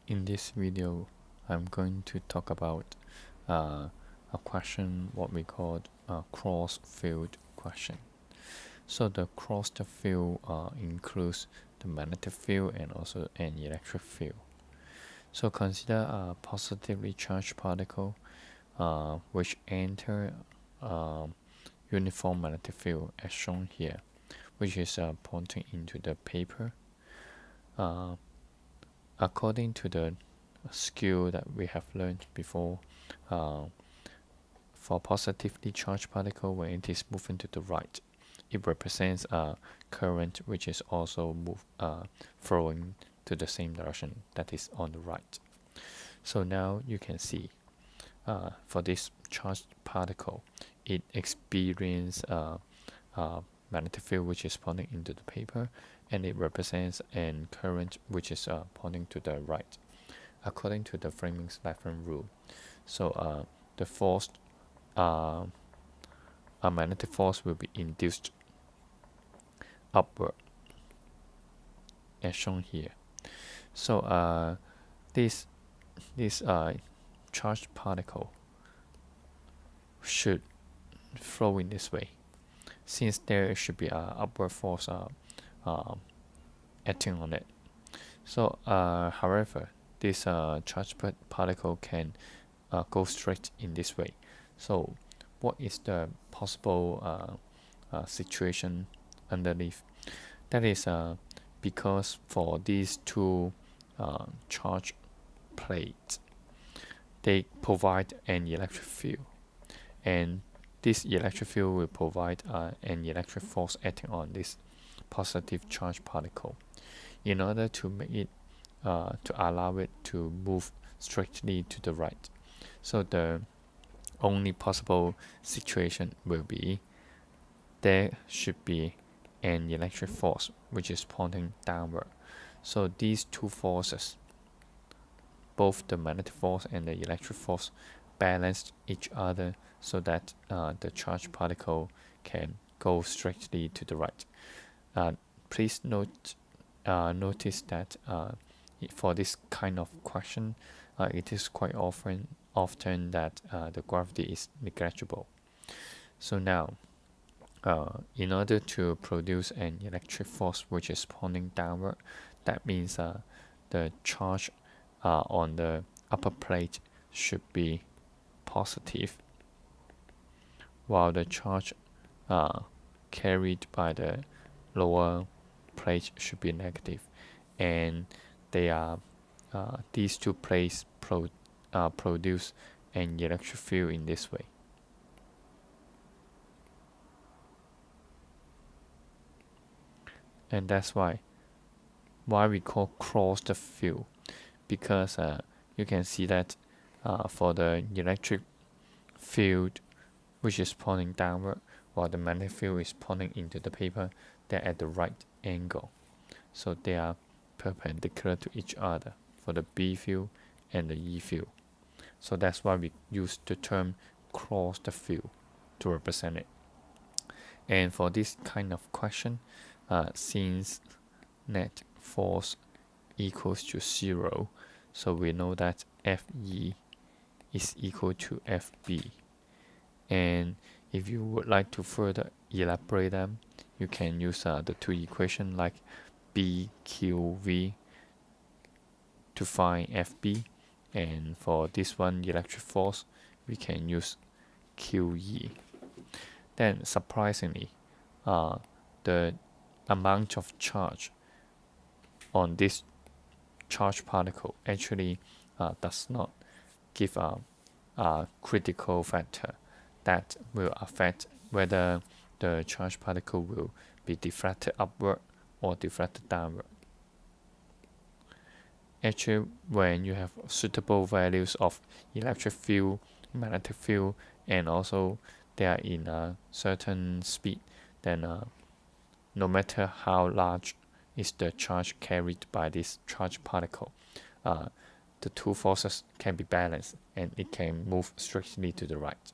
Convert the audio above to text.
In this video, I'm going to talk about a question what we call cross-field question. So the crossed field includes the magnetic field and also an electric field. So consider a positively charged particle which enter uniform magnetic field as shown here, which is pointing into the paper. According to the skill that we have learned before, for positively charged particle, when it is moving to the right, it represents a current which is also flowing to the same direction, that is on the right. So now you can see for this charged particle, it experiences a magnetic field which is pointing into the paper, and it represents a current which is pointing to the right, according to the Fleming's Left-hand rule. So the force, a magnetic force will be induced upward, as shown here. So this charged particle should flow in this way, since there should be an upward force acting on it. So however, this charged particle can go straight in this way. So what is the possible situation underneath? That is because for these two charge plates, they provide an electric field, and this electric field will provide an electric force acting on this positive charge particle in order to make it to allow it to move strictly to the right. So the only possible situation will be there should be an electric force which is pointing downward. So these two forces, both the magnetic force and the electric force, balance each other so that the charged particle can go strictly to the right. Please notice that for this kind of question, it is quite often that the gravity is negligible. So now, in order to produce an electric force which is pointing downward, that means the charge on the upper plate should be positive, while the charge carried by the lower plate should be negative, and they are these two plates produce an electric field in this way. And that's why we call crossed field, because you can see that for the electric field which is pointing downward, while the magnetic field is pointing into the paper, they're at the right angle, so they are perpendicular to each other for the B field and the E field. So that's why we use the term crossed field to represent it. And for this kind of question, since net force equals to 0, so we know that Fe is equal to Fb. And if you would like to further elaborate them, you can use the two equations like BQV to find Fb, and for this one electric force we can use QE. Then surprisingly, the amount of charge on this charged particle actually does not give a critical factor that will affect whether the charged particle will be deflected upward or deflected downward. Actually, when you have suitable values of electric field, magnetic field, and also they are in a certain speed, then no matter how large is the charge carried by this charged particle, the two forces can be balanced and it can move strictly to the right.